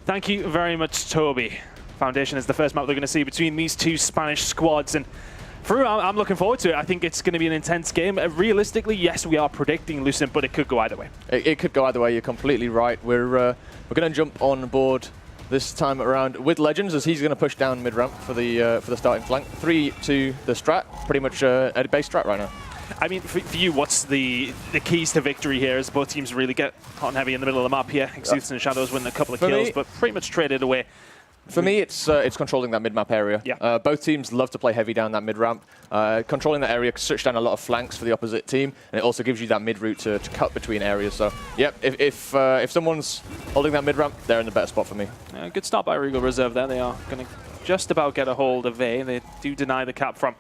Thank you very much, Toby. Foundation is the first map they're going to see between these two Spanish squads, and I'm looking forward to it. I think it's going to be an intense game. Realistically, yes, we are predicting Lucent, but it could go either way. It could go either way. You're completely right. We're going to jump on board this time around with Legends, as he's going to push down mid ramp for the starting flank. 3 to the strat, pretty much a base strat right now. I mean, for you, what's the keys to victory here as both teams really get hot and heavy in the middle of the map here? Exuths and Shadows win a couple of kills, but pretty much traded away. For me, it's controlling that mid-map area. Yeah. Both teams love to play heavy down that mid-ramp. Controlling that area shuts down a lot of flanks for the opposite team, and it also gives you that mid-route to cut between areas. So, yep, if someone's holding that mid-ramp, they're in the better spot for me. Good start by Regal Reserve there. They are going to just about get a hold of A. They do deny the cap from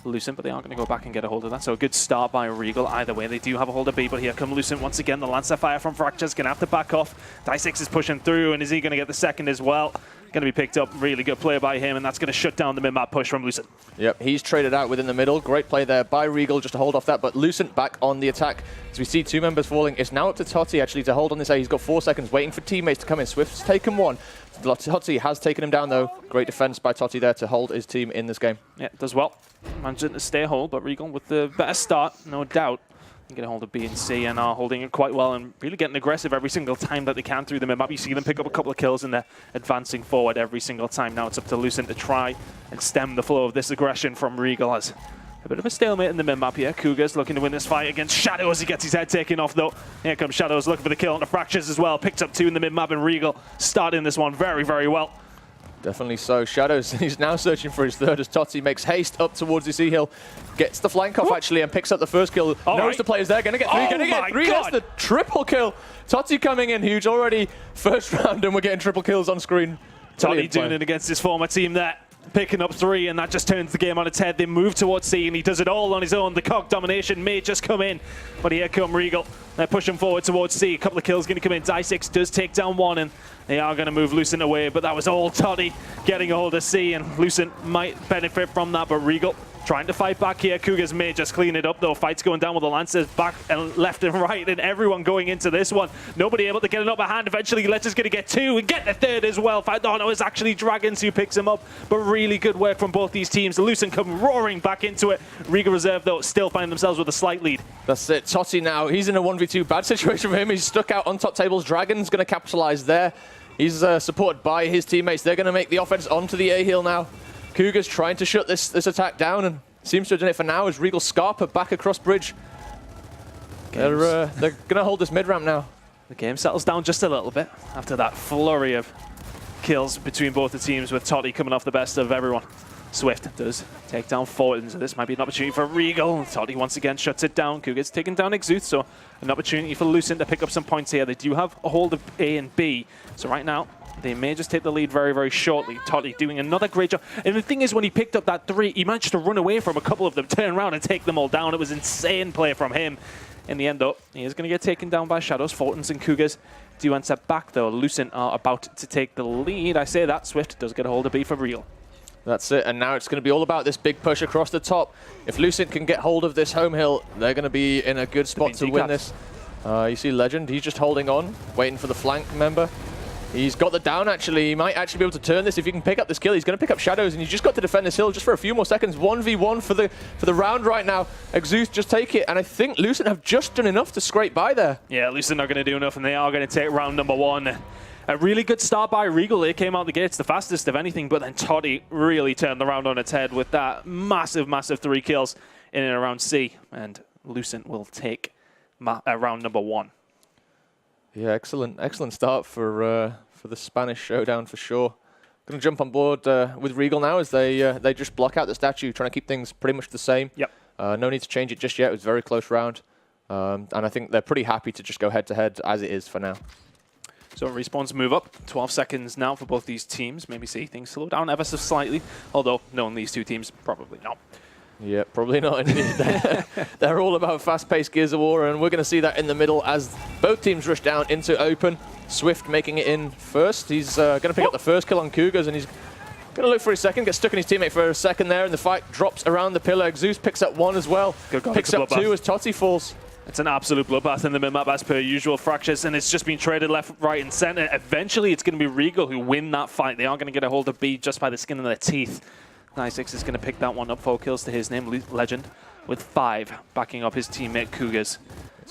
Lucent, but they are going to go back and get a hold of that. So a good start by Regal. Either way, they do have a hold of B, but here come Lucent once again. The Lancer Fire from Fracture's going to have to back off. Die6 is pushing through, and is he going to get the second as well? Going to be picked up. Really good play by him, and that's going to shut down the mid-map push from Lucent. Yep, he's traded out within the middle. Great play there by Regal just to hold off that, but Lucent back on the attack. As we see 2 members falling, it's now up to Totti actually to hold on this A. He's got 4 seconds waiting for teammates to come in. Swift's taken one. Totti has taken him down though. Great defense by Totti there to hold his team in this game. Yeah, does well. Managing to stay hold, but Regal with the better start, no doubt. Get a hold of B and C and are holding it quite well and really getting aggressive every single time that they can through the mid-map. You see them pick up a couple of kills and they're advancing forward every single time. Now it's up to Lucent to try and stem the flow of this aggression from Regal. As a bit of a stalemate in the mid-map here. Cougar's looking to win this fight against Shadows. He gets his head taken off though. Here comes Shadows looking for the kill on the Fractures as well. Picked up 2 in the mid-map, and Regal starting this one very, very well. Definitely so. Shadows, he's now searching for his third as Totti makes haste up towards this E-hill. Gets the flank off actually and picks up the first kill. Knows the player's there. Gonna get 3, gonna get 3. That's the triple kill. Totti coming in huge already. First round and we're getting triple kills on screen. Totti doing it against his former team there. Picking up 3, and that just turns the game on its head. They move towards C, and he does it all on his own. The cog domination may just come in, but here come Regal. They're pushing forward towards C. A couple of kills going to come in. Die6 does take down 1, and they are going to move Lucent away, but that was all Totti getting a hold of C, and Lucent might benefit from that, but Regal trying to fight back here. Cougars may just clean it up though. Fight's going down with the Lancers back and left and right, and everyone going into this one. Nobody able to get an upper hand. Eventually, Letter's going to get 2 and get the third as well. Oh no, it's actually Dragons who picks him up, but really good work from both these teams. Lucent come roaring back into it. Regal Reserve though still find themselves with a slight lead. That's it. Totti now, he's in a 1v2. Bad situation for him. He's stuck out on top tables. Dragons going to capitalize there. He's supported by his teammates. They're going to make the offense onto the A-hill now. Cougars trying to shut this attack down, and seems to have done it for now as Regal Scarpa back across bridge. They're going to hold this mid-ramp now. The game settles down just a little bit after that flurry of kills between both the teams, with Totti coming off the best of everyone. Swift does take down Fortin, so this might be an opportunity for Regal. Totti once again shuts it down. Cougar's taking down Exuth, so an opportunity for Lucent to pick up some points here. They do have a hold of A and B, so right now they may just take the lead very, very shortly. Totti doing another great job. And the thing is, when he picked up that 3, he managed to run away from a couple of them, turn around and take them all down. It was insane play from him. In the end, though, he is going to get taken down by Shadows. Fortins and Cougars do enter back, though. Lucent are about to take the lead. I say that. Swift does get a hold of B for Real. That's it, and now it's going to be all about this big push across the top. If Lucent can get hold of this home hill, they're going to be in a good spot to win this. You see Legend, he's just holding on, waiting for the flank member. He's got the down, actually. He might actually be able to turn this. If he can pick up this kill, he's going to pick up Shadows, and he's just got to defend this hill just for a few more seconds. 1v1 for the round right now. Exuth just take it, and I think Lucent have just done enough to scrape by there. Yeah, Lucent are going to do enough, and they are going to take round number 1. A really good start by Regal. They came out the gates the fastest of anything, but then Totti really turned the round on its head with that massive, massive 3 kills in and around C, and Lucent will take round number 1. Yeah, excellent start for the Spanish showdown for sure. Going to jump on board with Regal now as they just block out the statue, trying to keep things pretty much the same. Yep. No need to change it just yet. It was a very close round, and I think they're pretty happy to just go head-to-head as it is for now. So respawns move up. 12 seconds now for both these teams. Maybe see things slow down ever so slightly, although knowing these two teams, probably not. Yeah, probably not indeed. They're all about fast-paced Gears of War, and we're going to see that in the middle as both teams rush down into open. Swift making it in first. He's going to pick up the first kill on Cougars, and he's going to look for his second, gets stuck in his teammate for a second there, and the fight drops around the pillar. Zeus picks up 1 as well. Picks up 2 as Totti falls. It's an absolute bloodbath in the mid-map as per usual, Fractures, and it's just been traded left, right, and center. Eventually, it's going to be Regal who win that fight. They aren't going to get a hold of B just by the skin of their teeth. 96 is going to pick that one up. 4 kills to his name, Legend, with 5 backing up his teammate Cougars,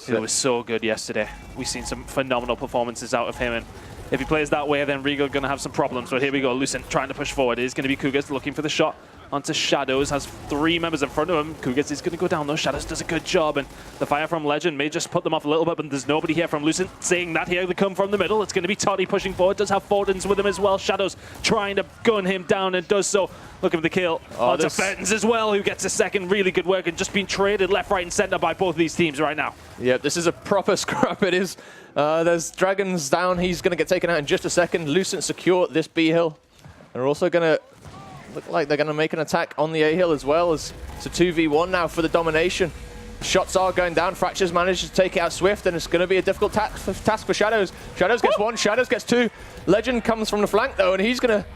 who was so good yesterday. We've seen some phenomenal performances out of him, and if he plays that way, then Regal going to have some problems. But here we go, Lucent trying to push forward. It is going to be Cougars looking for the shot onto Shadows, has 3 members in front of him. Cougars is going to go down though. Shadows does a good job, and the fire from Legend may just put them off a little bit, but there's nobody here from Lucent saying that. Here they come from the middle. It's going to be Toddy pushing forward. Does have Fortins with him as well. Shadows trying to gun him down and does so. Looking for the kill onto Fentons as well, who gets a second. Really good work and just being traded left, right, and center by both of these teams right now. Yeah, this is a proper scrap. It is. There's Dragons down. He's going to get taken out in just a second. Lucent secure this B hill. They're also going to look like they're going to make an attack on the A hill as well. As it's a 2v1 now for the domination. Shots are going down. Fractures manages to take it out Swift, and it's going to be a difficult task for Shadows. Shadows gets 1, Shadows gets 2. Legend comes from the flank though, and he's going to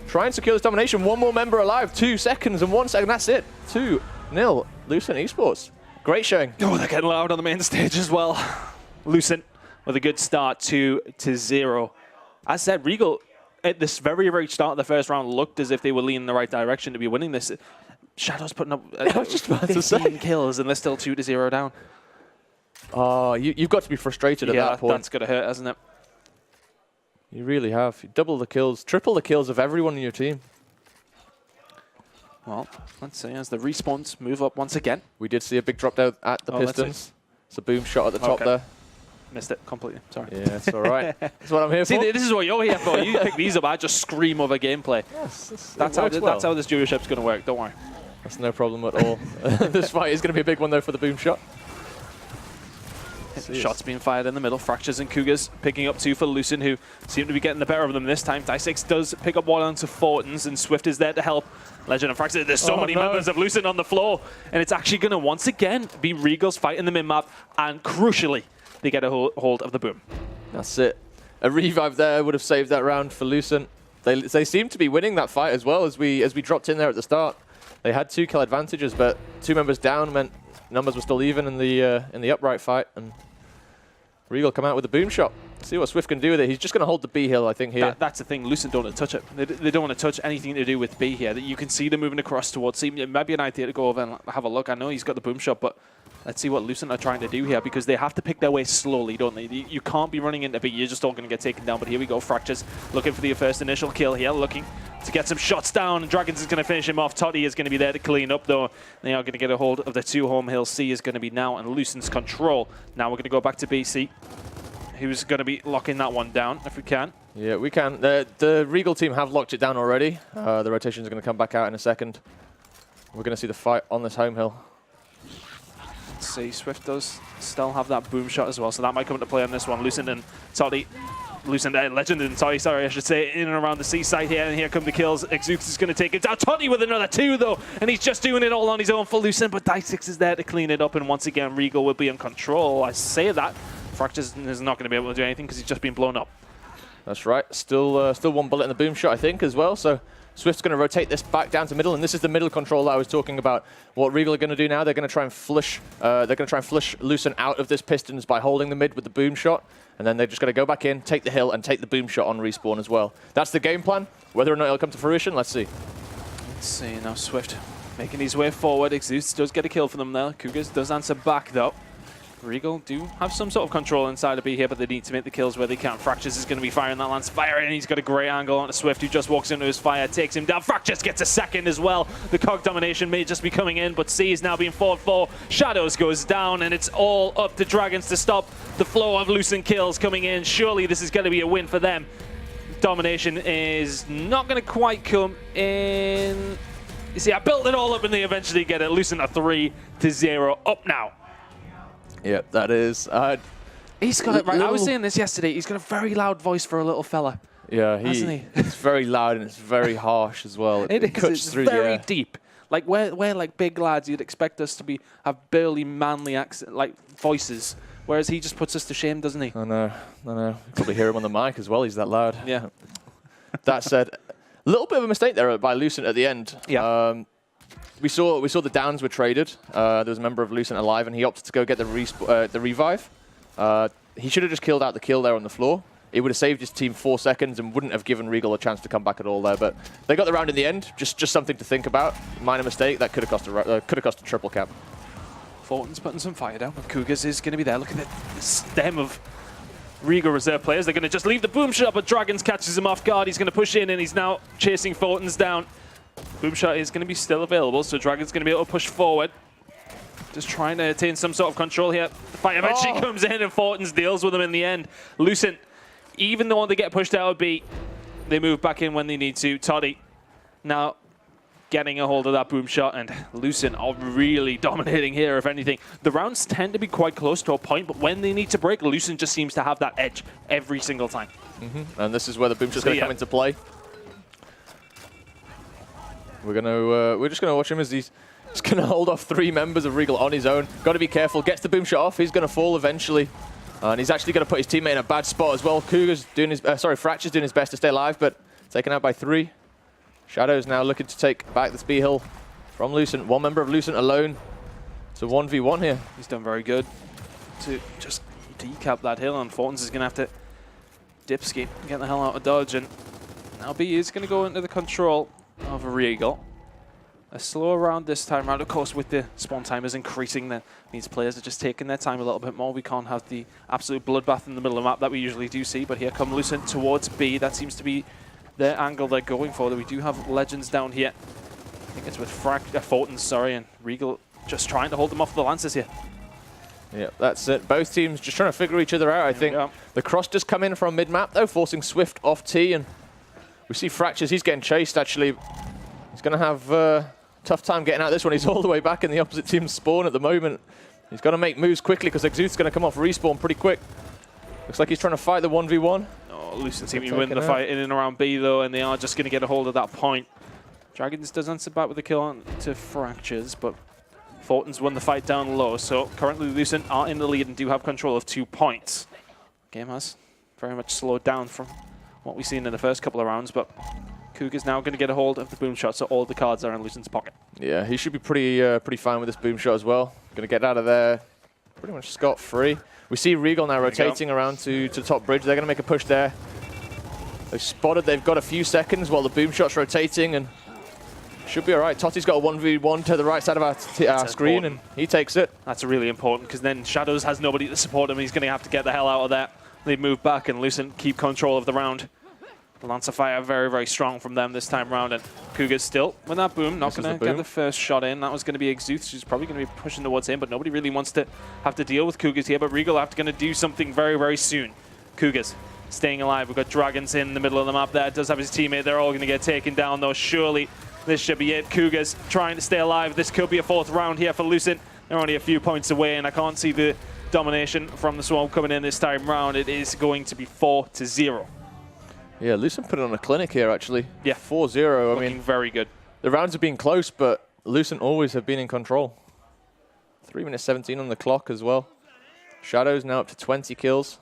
try and secure this domination. 1 more member alive. 2 seconds and 1 second. That's it. 2-0. Lucent Esports. Great showing. Oh, they're getting loud on the main stage as well. Lucent with a good start, 2-0. As said, Regal at this very, very start of the first round looked as if they were leaning in the right direction to be winning this. Shadows putting up 15 kills, and they're still 2-0 down. Oh, you've got to be frustrated at that point. That's going to hurt, hasn't it? You really have. You double the kills, triple the kills of everyone in your team. Well, let's see as the respawns move up once again. We did see a big drop down at the Pistons. It's a boom shot at the top there. Missed it completely. Sorry. Yeah, it's all right. That's what I'm here for. See, this is what you're here for. You pick these up, I just scream over gameplay. Yes, that's how this viewership's going to work. Don't worry. That's no problem at all. This fight is going to be a big one, though, for the boom shot. Shots being fired in the middle. Fractures and Cougars picking up 2 for Lucent, who seem to be getting the better of them this time. Die6 does pick up 1 onto Fortins, and Swift is there to help. Legend and Fractures. There's so many members of Lucent on the floor, and it's actually going to once again be Regal's fight in the mid-map, and crucially, they get a hold of the boom. That's it. A revive there would have saved that round for Lucent. They seem to be winning that fight as well as we dropped in there at the start. They had 2 kill advantages, but 2 members down meant numbers were still even in the upright fight, and Regal come out with a boom shot. See what Swift can do with it. He's just going to hold the B hill, I think, here. That's the thing. Lucent don't want to touch it. They don't want to touch anything to do with B here. You can see them moving across towards C. It might be an idea to go over and have a look. I know he's got the boom shot, but let's see what Lucent are trying to do here, because they have to pick their way slowly, don't they? You can't be running into B. You're just all going to get taken down. But here we go. Fractures looking for the first initial kill here, looking to get some shots down. Dragons is going to finish him off. Toddy is going to be there to clean up, though. They are going to get a hold of the 2 home hill. C is going to be now in Lucent's control. Now we're going to go back to BC, who's going to be locking that one down, if we can. Yeah, we can. The Regal team have locked it down already. The rotation is going to come back out in a second. We're going to see the fight on this home hill. Let's see, Swift does still have that boom shot as well, so that might come into play on this one. Lucent and Toddy. Legend and Toddy, sorry, I should say, in and around the C side here, and here come the kills. Exux is going to take it down. Toddy with another 2, though, and he's just doing it all on his own for Lucent, but Die6 is there to clean it up, and once again, Regal will be in control. I say that. Fractures is not going to be able to do anything because he's just been blown up. That's right. Still 1 bullet in the boom shot, I think, as well. So Swift's going to rotate this back down to middle, and this is the middle control that I was talking about. What Regal are going to do now, they're going to try and flush. They're going to try and flush Lucent out of this Pistons by holding the mid with the boom shot, and then they're just going to go back in, take the hill, and take the boom shot on respawn as well. That's the game plan. Whether or not it'll come to fruition, let's see. Let's see now. Swift making his way forward. Exus does get a kill for them there. Cougars does answer back though. Regal do have some sort of control inside of B here, but they need to make the kills where they can. Fractures is going to be firing that lance fire, and he's got a great angle onto Swift, who just walks into his fire, takes him down. Fractures gets a second as well. The cog domination may just be coming in, but C is now being fought for. Shadows goes down, and it's all up to Dragons to stop the flow of Lucent kills coming in. Surely this is going to be a win for them. Domination is not going to quite come in. You see, I built it all up, and they eventually get it. Lucent are 3-0 up now. Yeah, that is. He's got it right. I was saying this yesterday. He's got a very loud voice for a little fella. Yeah, hasn't he? It's very loud and it's very harsh as well. It cuts through very deep. Like we're like big lads. You'd expect us to have burly, manly accent, like voices. Whereas he just puts us to shame, doesn't he? I know. You probably hear him on the mic as well. He's that loud. Yeah. That said, a little bit of a mistake there by Lucent at the end. Yeah. we saw the downs were traded. There was a member of Lucent alive, and he opted to go get the revive. He should have just killed out the kill there on the floor. It would have saved his team 4 seconds and wouldn't have given Regal a chance to come back at all there. But they got the round in the end. Just something to think about. Minor mistake that could have cost a triple cap. Fortin's putting some fire down, but Cougars is going to be there. Look at the stem of Regal reserve players. They're going to just leave the boom shot, but Dragons catches him off guard. He's going to push in, and he's now chasing Fortin's down. Boom shot is going to be still available, so Dragon's going to be able to push forward. Just trying to attain some sort of control here. The fight eventually comes in, and Fortin's deals with him in the end. Lucent, even though they get pushed out of B, they move back in when they need to. Toddy now getting a hold of that boom shot, and Lucent are really dominating here, if anything. The rounds tend to be quite close to a point, but when they need to break, Lucent just seems to have that edge every single time. And this is where the boom shot's going to come into play. We're just gonna watch him as he's gonna hold off 3 members of Regal on his own. Got to be careful. Gets the boom shot off. He's gonna fall eventually, and he's actually gonna put his teammate in a bad spot as well. Cougars doing his Fracture's doing his best to stay alive, but taken out by 3. Shadow's now looking to take back this B hill from Lucent. 1 member of Lucent alone. It's a 1v1 here. He's done very good to just decap that hill, and Fortins is gonna have to dipski, get the hell out of dodge, and now B is gonna go into the control of Regal. A slow round this time round, of course, with the spawn timers increasing. That means players are just taking their time a little bit more. We can't have the absolute bloodbath in the middle of the map that we usually do see, but here come Lucent towards B. That seems to be the angle they're going for. We do have Legends down here. I think it's with Fortins, sorry, and Regal just trying to hold them off the Lancers here. Yeah, that's it. Both teams just trying to figure each other out, I think. The cross just come in from mid-map, though, forcing Swift off T, and we see Fractures. He's getting chased, actually. He's going to have a tough time getting out of this one. He's all the way back in the opposite team's spawn at the moment. He's got to make moves quickly because Exuth's going to come off respawn pretty quick. Looks like he's trying to fight the 1v1. Oh, Lucent seem to win the fight in and around B, though, and they are just going to get a hold of that point. Dragons does answer back with a kill on to Fractures, but Fortin's won the fight down low, so currently Lucent are in the lead and do have control of 2 points. Game has very much slowed down from what we've seen in the first couple of rounds, but Cougar's now going to get a hold of the boom shot, so all the cards are in Lucent's pocket. Yeah, he should be pretty fine with this boom shot as well. Going to get out of there pretty much scot-free. We see Regal now rotating around to the top bridge. They're going to make a push there. They've spotted. They've got a few seconds while the boom shot's rotating, and should be all right. Totti's got a 1v1 to the right side of our screen, and he takes it. That's really important, because then Shadows has nobody to support him. He's going to have to get the hell out of that. They move back, and Lucent keep control of the round. The Lancer fire very, very strong from them this time round, and Cougar's still with that boom, not going to get the first shot in. That was going to be Exuth, who's probably going to be pushing towards him, but nobody really wants to have to deal with Cougars here, but Regal are going to do something very, very soon. Cougars staying alive. We've got Dragons in the middle of the map there. Does have his teammate. They're all going to get taken down, though. Surely this should be it. Cougars trying to stay alive. This could be a 4th round here for Lucent. They're only a few points away, and I can't see the domination from the Swarm coming in this time round. It is going to be 4-0. Yeah, Lucent put on a clinic here, actually. Yeah. 4-0. I mean, very good. The rounds have been close, but Lucent always have been in control. 3 minutes 17 on the clock as well. Shadow's now up to 20 kills.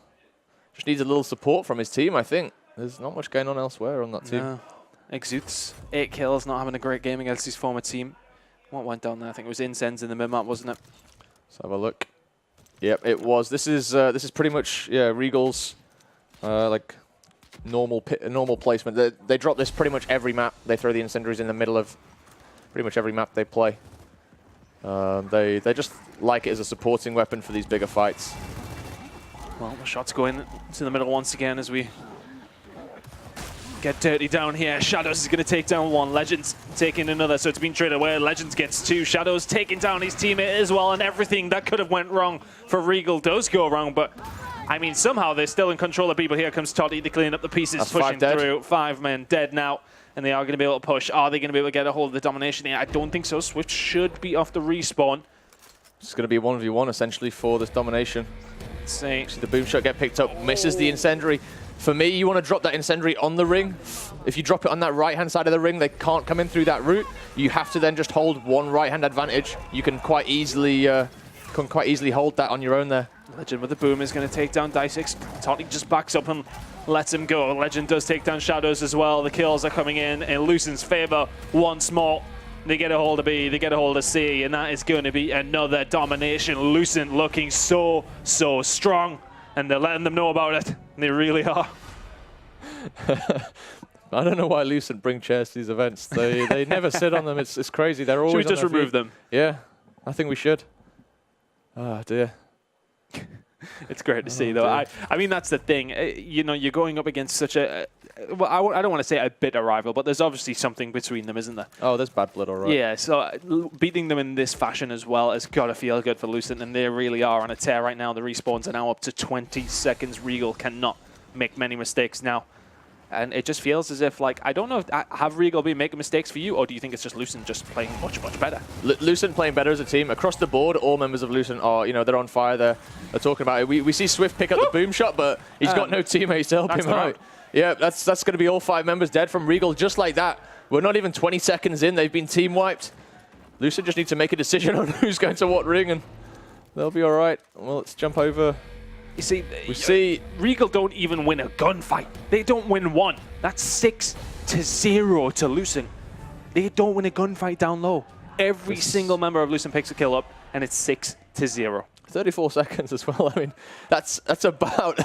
Just needs a little support from his team, I think. There's not much going on elsewhere on that team. No. Exuth's 8 kills, not having a great game against his former team. What went down there? I think it was Incense in the mid-map, wasn't it? Let's have a look. Yep, it was. This is pretty much Regal's like normal placement. They drop this pretty much every map. They throw the incendiaries in the middle of pretty much every map they play. They just like it as a supporting weapon for these bigger fights. Well, the shots go in to the middle once again as we get dirty down here. Shadows is going to take down 1. Legends taking another, so it's been traded away. Legends gets 2. Shadows taking down his teammate as well, and everything that could have went wrong for Regal does go wrong, but I mean, somehow they're still in control of people. Here comes Toddy to clean up the pieces, that's pushing through. 5 men dead now, and they are going to be able to push. Are they going to be able to get a hold of the domination here? I don't think so. Swift should be off the respawn. It's going to be a 1v1 essentially for this domination. Let's see. The boom shot get picked up, misses the incendiary. For me, you want to drop that incendiary on the ring. If you drop it on that right-hand side of the ring, they can't come in through that route. You have to then just hold 1 right-hand advantage. You can quite easily hold that on your own there. Legend with the boom is going to take down Dysix. Totty just backs up and lets him go. Legend does take down Shadows as well. The kills are coming in Lucent's favor once more. They get a hold of B, they get a hold of C, and that is going to be another domination. Lucent looking so strong, and they're letting them know about it. They really are. I don't know why Lucent bring chairs to these events. They never sit on them. It's crazy. They're always. Should we just remove them? Yeah, I think we should. Oh dear. It's great to see, though. I mean, that's the thing. You know, you're going up against such a... well, I don't want to say a bitter rival, but there's obviously something between them, isn't there? Oh, there's bad blood, all right. Yeah, so beating them in this fashion as well has got to feel good for Lucent, and they really are on a tear right now. The respawns are now up to 20 seconds. Regal cannot make many mistakes now. And it just feels as if, like, I don't know, if, have Regal been making mistakes for you, or do you think it's just Lucent just playing much better? Lucent playing better as a team. Across the board, all members of Lucent are, you know, they're on fire. They're talking about it. We see Swift pick up the boom shot, but he's got no teammates to help him out. Yeah, that's going to be all 5 members dead from Regal just like that. We're not even 20 seconds in. They've been team wiped. Lucent just need to make a decision on who's going to what ring, and they'll be all right. Well, let's jump over. You see, Regal don't even win a gunfight. They don't win one. That's 6-0 to Lucent. They don't win a gunfight down low. Every single member of Lucent picks a kill up, and it's 6-0. 34 seconds as well. I mean, that's about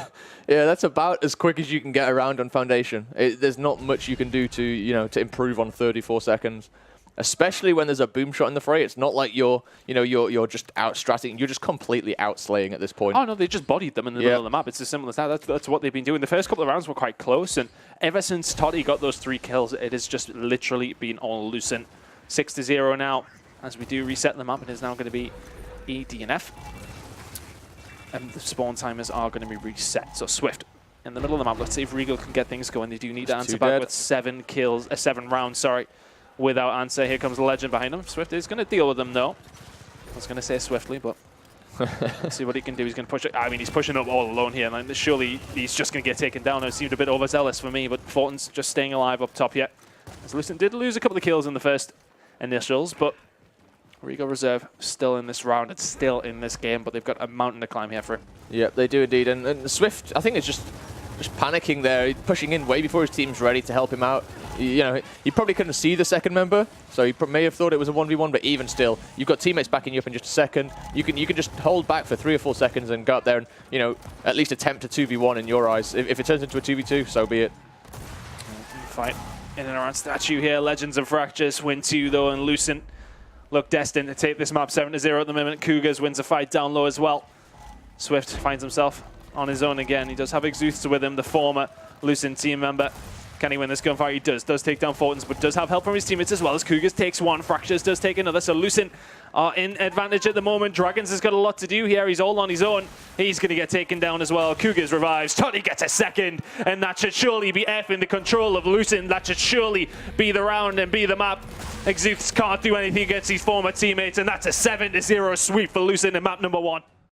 that's about as quick as you can get around on Foundation. There's not much you can do to to improve on 34 seconds. Especially when there's a boom shot in the fray, it's not like you're just out-stratting. You're just completely out-slaying at this point. Oh no, they just bodied them in the middle of the map. It's as simple as that. That's what they've been doing. The first couple of rounds were quite close, and ever since Toddy got those 3 kills, it has just literally been all Lucent. 6-0 now. As we do reset the map, it is now going to be E, D, and F. And the spawn timers are going to be reset. So Swift in the middle of the map. Let's see if Regal can get things going. They do need to answer back with 7 rounds. Sorry. Without answer. Here comes Legend behind him. Swift is going to deal with them, though. I was going to say swiftly, but let's see what he can do. He's going to push it. I mean, he's pushing up all alone here. Like, surely he's just going to get taken down. It seemed a bit overzealous for me, but Fortin's just staying alive up top yet. As Lucent did lose a couple of kills in the first initials, but Regal Reserve still in this round. It's still in this game, but they've got a mountain to climb here for him. Yep, they do indeed. And Swift, I think, is just panicking there, pushing in way before his team's ready to help him out. He probably couldn't see the second member, so he may have thought it was a 1v1, but even still, you've got teammates backing you up in just a second. You can just hold back for 3 or 4 seconds and go up there and, at least attempt a 2v1 in your eyes. If it turns into a 2v2, so be it. Fight in and around Statue here. Legends and Fractures win 2, though, and Lucent look destined to take this map 7-0 at the moment. Cougars wins a fight down low as well. Swift finds himself on his own again. He does have Exuths with him, the former Lucent team member. Can he win this gunfight? He does take down Fortins, but does have help from his teammates as well, as Cougars takes 1, Fractures does take another, so Lucent are in advantage at the moment. Dragons has got a lot to do here. He's all on his own. He's going to get taken down as well. Cougars revives. Toddy gets a second, and that should surely be F in the control of Lucent. That should surely be the round and be the map. Exuths can't do anything against his former teammates, and that's a 7-0 sweep for Lucent in map number 1.